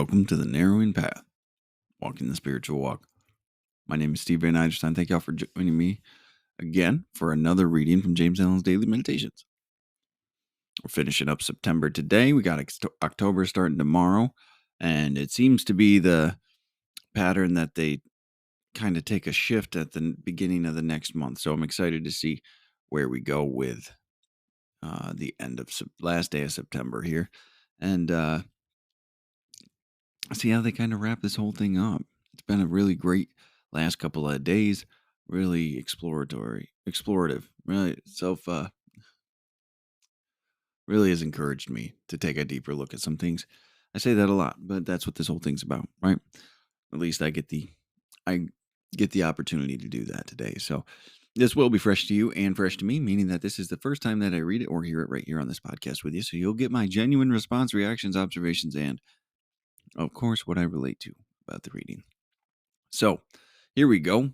Welcome to the Narrowing Path, Walking the Spiritual Walk. My name is Steve Van Eiderstein. Thank y'all for joining me again for another reading from James Allen's Daily Meditations. We're finishing up September today. We got October starting tomorrow, and it seems to be the pattern that they kind of take a shift at the beginning of the next month. So I'm excited to see where we go with the end of last day of September here, and see how they kind of wrap this whole thing up. It's been a really great last couple of days, really explorative, really really has encouraged me to take a deeper look at some things. I say that a lot, but that's what this whole thing's about, right? At least I get the opportunity to do that today. So this will be fresh to you and fresh to me, meaning that this is the first time that I read it or hear it right here on this podcast with you. So you'll get my genuine response, reactions, observations, and of course, what I relate to about the reading. So here we go.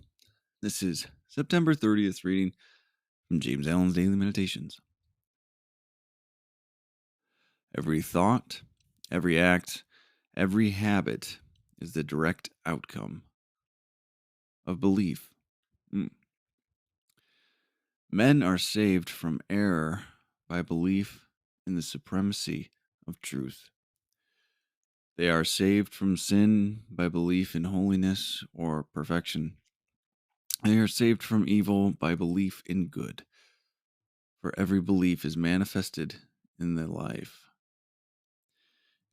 This is September 30th reading from James Allen's Daily Meditations. Every thought, every act, every habit is the direct outcome of belief. Men are saved from error by belief in the supremacy of truth. They are saved from sin by belief in holiness or perfection. They are saved from evil by belief in good. For every belief is manifested in their life.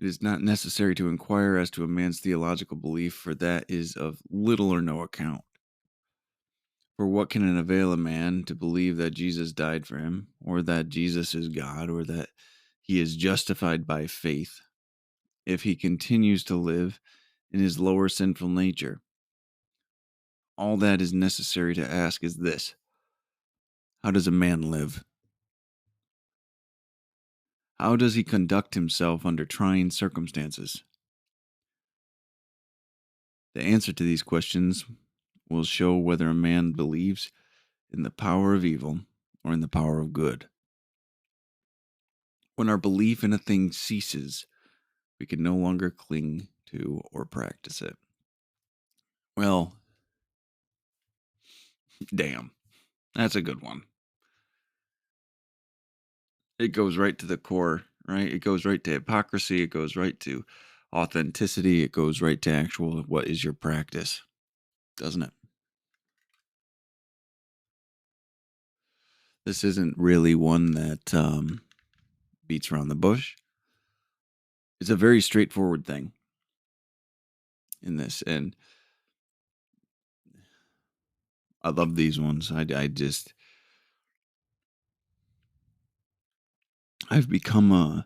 It is not necessary to inquire as to a man's theological belief, for that is of little or no account. For what can it avail a man to believe that Jesus died for him, or that Jesus is God, or that he is justified by faith, if he continues to live in his lower sinful nature? All that is necessary to ask is this: how does a man live? How does he conduct himself under trying circumstances? The answer to these questions will show whether a man believes in the power of evil or in the power of good. When our belief in a thing ceases, we can no longer cling to or practice it. Well, damn, that's a good one. It goes right to the core, right? It goes right to hypocrisy. It goes right to authenticity. It goes right to actual, what is your practice, doesn't it? This isn't really one that beats around the bush. It's a very straightforward thing in this, and I love these ones. I've become a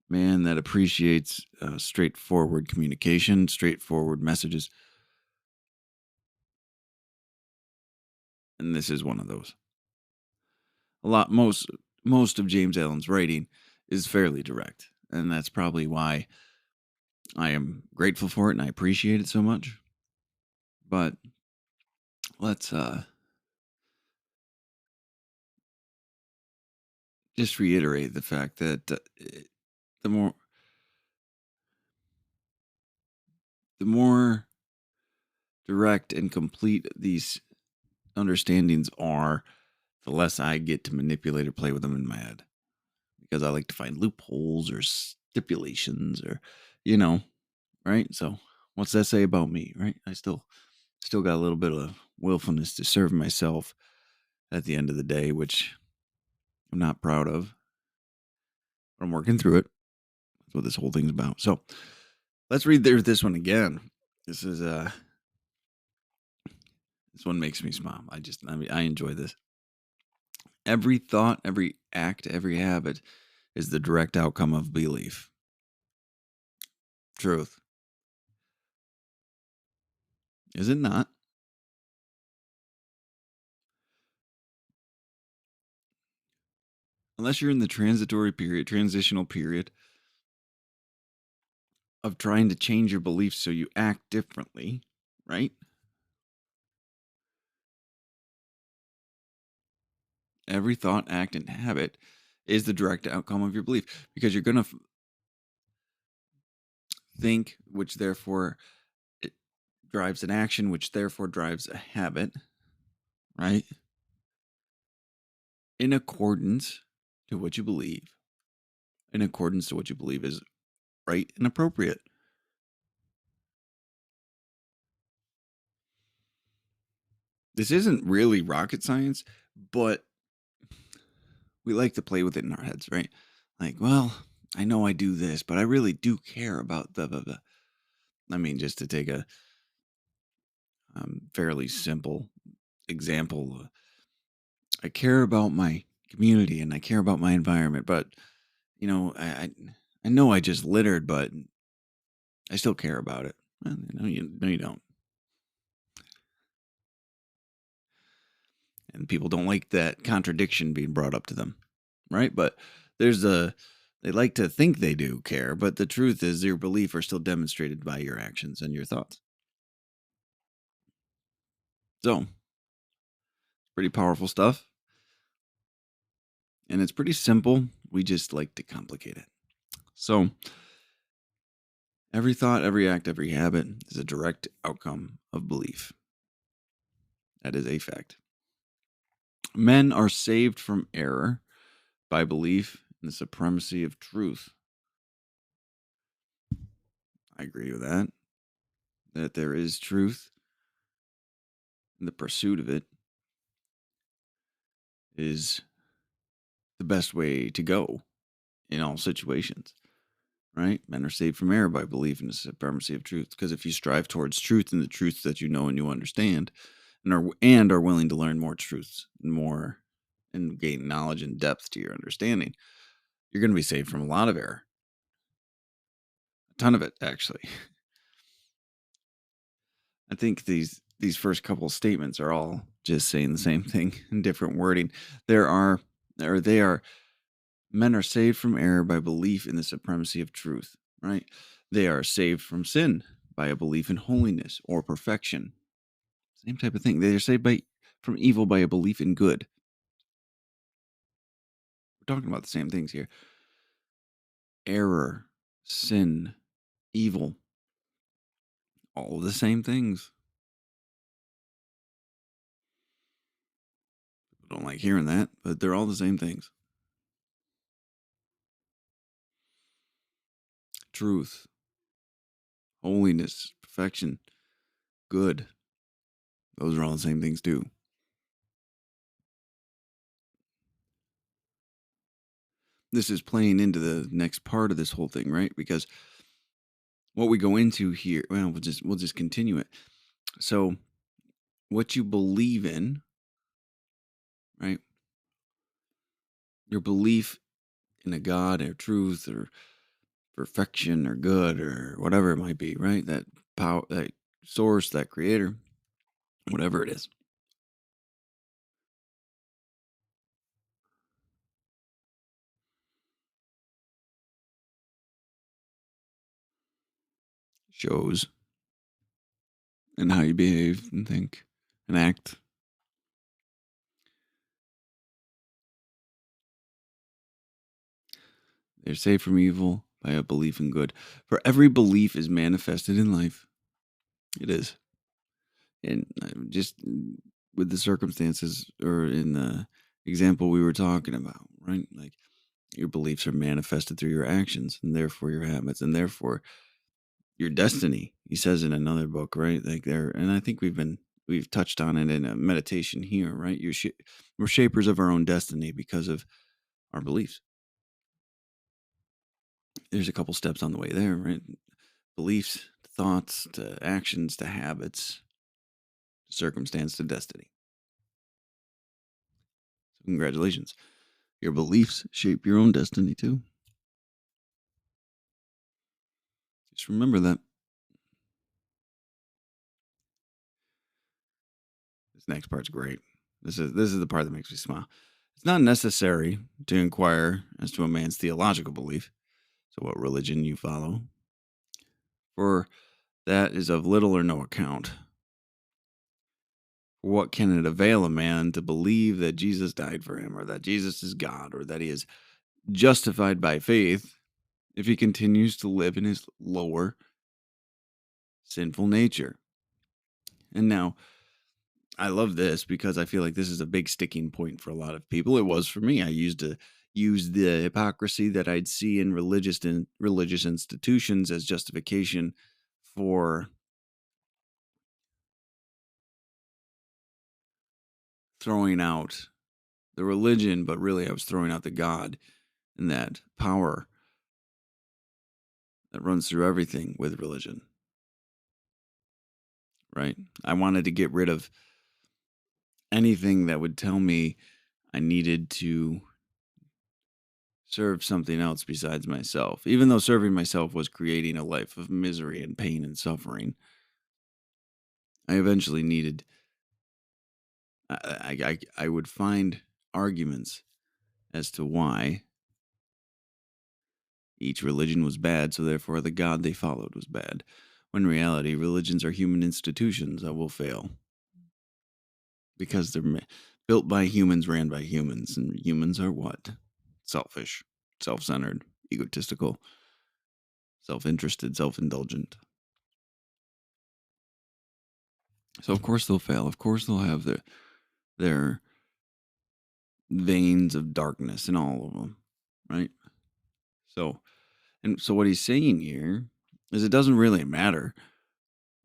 man that appreciates straightforward communication, straightforward messages, and this is one of those. Most of James Allen's writing is fairly direct, and that's probably why I am grateful for it and I appreciate it so much. But let's just reiterate the fact that the more direct and complete these understandings are, the less I get to manipulate or play with them in my head, because I like to find loopholes or stipulations or, right? So what's that say about me, right? I still got a little bit of willfulness to serve myself at the end of the day, which I'm not proud of, but I'm working through it. That's what this whole thing's about. So let's read this one again. This is this one makes me smile. I enjoy this. Every thought, every act, every habit is the direct outcome of belief. Truth. Is it not? Unless you're in the transitional period of trying to change your beliefs so you act differently, right? Every thought, act, and habit is the direct outcome of your belief, because you're going to think, which therefore it drives an action, which therefore drives a habit, right? In accordance to what you believe, in accordance to what you believe is right and appropriate. This isn't really rocket science, but we like to play with it in our heads, right? Like, well, I know I do this, but I really do care about the. I mean, just to take a fairly simple example, I care about my community and I care about my environment, but I know I just littered, but I still care about it. Well, no, you don't. And people don't like that contradiction being brought up to them, right? But there's a they like to think they do care, but the truth is your belief are still demonstrated by your actions and your thoughts. So, pretty powerful stuff, and it's pretty simple. We just like to complicate it. So, every thought, every act, every habit is a direct outcome of belief. That is a fact. Men are saved from error by belief in the supremacy of truth. I agree with that. That there is truth, and the pursuit of it is the best way to go in all situations, right? Men are saved from error by belief in the supremacy of truth. Because if you strive towards truth and the truths that you know and you understand, and are willing to learn more truths and more and gain knowledge and depth to your understanding, you're going to be saved from a lot of error. A ton of it, actually. I think these first couple statements are all just saying the same thing in different wording. There are or they are Men are saved from error by belief in the supremacy of truth, right? They are saved from sin by a belief in holiness or perfection. Same type of thing. They are saved from evil by a belief in good. We're talking about the same things here. Error, sin, evil, all the same things. People don't like hearing that, but they're all the same things. Truth, holiness, perfection, good. Those are all the same things too. This is playing into the next part of this whole thing, right? Because what we go into here, well, we'll just continue it. So, what you believe in, right? Your belief in a God or truth or perfection or good or whatever it might be, right? That power, that source, that creator, whatever it is, shows and how you behave and think and act. They're saved from evil by a belief in good. For every belief is manifested in life. It is. And just with the circumstances or in the example we were talking about, right? Like your beliefs are manifested through your actions and therefore your habits and therefore your destiny. He says in another book, right? Like there, and I think we've touched on it in a meditation here, right? We're shapers of our own destiny because of our beliefs. There's a couple steps on the way there, right? Beliefs, to thoughts, to actions, to habits, to circumstance, to destiny. So congratulations. Your beliefs shape your own destiny too. Just remember that. This next part's great. This is the part that makes me smile. It's not necessary to inquire as to a man's theological belief, so what religion you follow, for that is of little or no account. For what can it avail a man to believe that Jesus died for him, or that Jesus is God, or that he is justified by faith, if he continues to live in his lower sinful nature. And now I love this because I feel like this is a big sticking point for a lot of people. It was for me. I used to use the hypocrisy that I'd see in religious institutions as justification for throwing out the religion, but really I was throwing out the God and that power that runs through everything with religion, right? I wanted to get rid of anything that would tell me I needed to serve something else besides myself. Even though serving myself was creating a life of misery and pain and suffering, I eventually needed, I would find arguments as to why each religion was bad, so therefore the God they followed was bad. When in reality, religions are human institutions that will fail because they're built by humans, ran by humans, and humans are what? Selfish, self centered, egotistical, self interested, self indulgent. So of course they'll fail. Of course they'll have their veins of darkness in all of them, right? So so what he's saying here is it doesn't really matter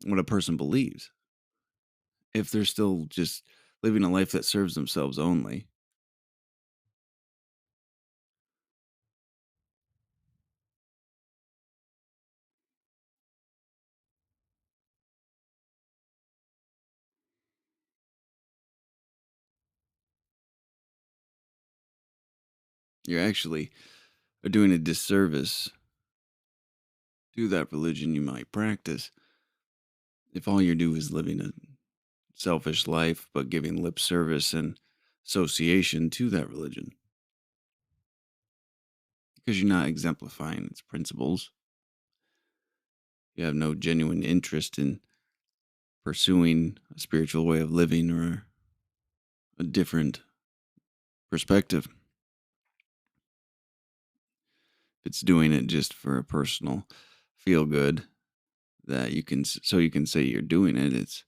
what a person believes if they're still just living a life that serves themselves only. You're actually doing a disservice to that religion you might practice if all you do is living a selfish life but giving lip service and association to that religion because you're not exemplifying its principles. You have no genuine interest in pursuing a spiritual way of living or a different perspective. If it's doing it just for a personal feel good that you can, so you can say you're doing it, it's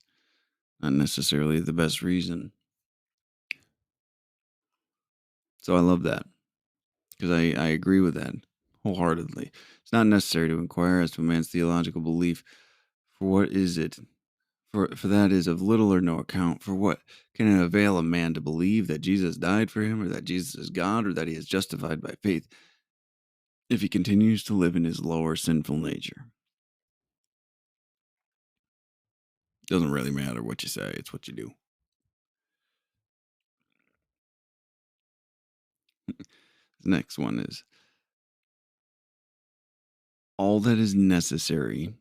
not necessarily the best reason. So I love that because I agree with that wholeheartedly. It's not necessary to inquire as to a man's theological belief, for what is it? For that is of little or no account. For what can it avail a man to believe that Jesus died for him, or that Jesus is God, or that he is justified by faith, if he continues to live in his lower sinful nature? Doesn't really matter what you say, it's what you do. The next one is all that is necessary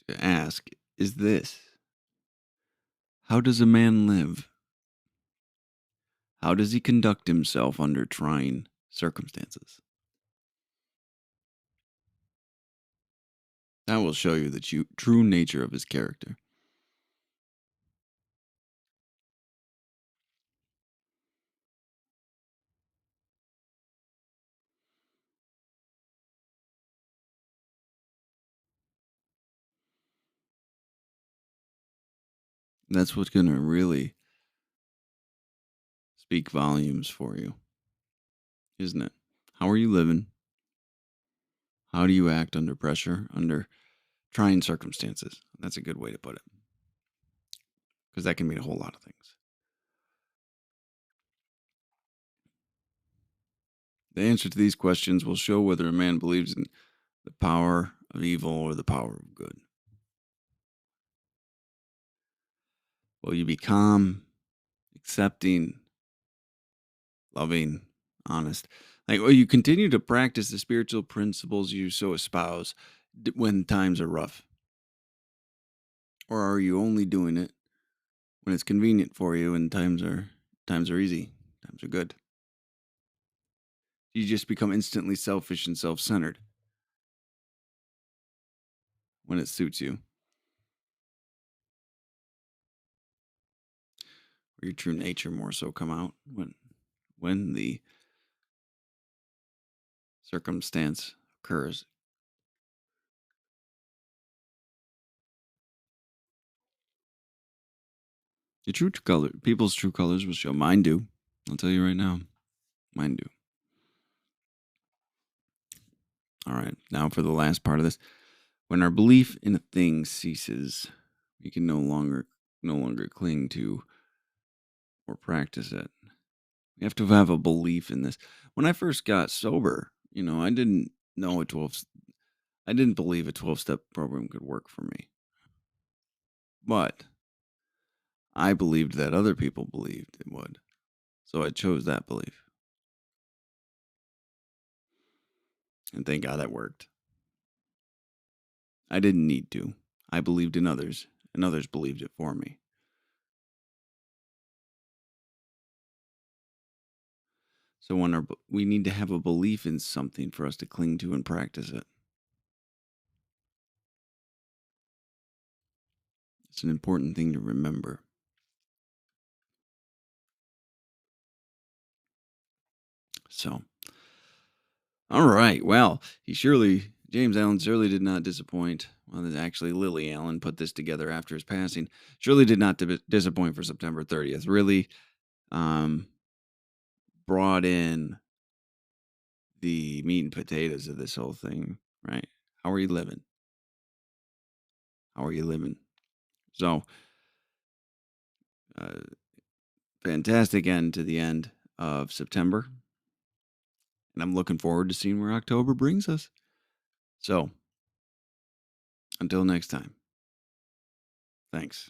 to ask is this: how does a man live? How does he conduct himself under trying circumstances? That will show you the true nature of his character. That's what's going to really speak volumes for you, isn't it? How are you living? How do you act under pressure, under trying circumstances? That's a good way to put it, because that can mean a whole lot of things. The answer to these questions will show whether a man believes in the power of evil or the power of good. Will you be calm, accepting, loving, honest? Like, will you continue to practice the spiritual principles you so espouse when times are rough? Or are you only doing it when it's convenient for you and times are easy, times are good? You just become instantly selfish and self-centered when it suits you, or your true nature more so come out when the circumstance occurs. Your true color, people's true colors will show. Mine do. I'll tell you right now. Mine do. All right. Now for the last part of this. When our belief in a thing ceases, we can no longer cling to or practice it. We have to have a belief in this. When I first got sober, I didn't know I didn't believe a 12-step program could work for me. But I believed that other people believed it would. So I chose that belief. And thank God it worked. I didn't need to. I believed in others, and others believed it for me. So we need to have a belief in something for us to cling to and practice it. It's an important thing to remember. So, all right. Well, James Allen surely did not disappoint. Well, actually, Lily Allen put this together after his passing. Surely did not disappoint for September 30th. Really brought in the meat and potatoes of this whole thing, right? How are you living? How are you living? So, uh, fantastic end to the end of September. And I'm looking forward to seeing where October brings us. So, until next time, thanks.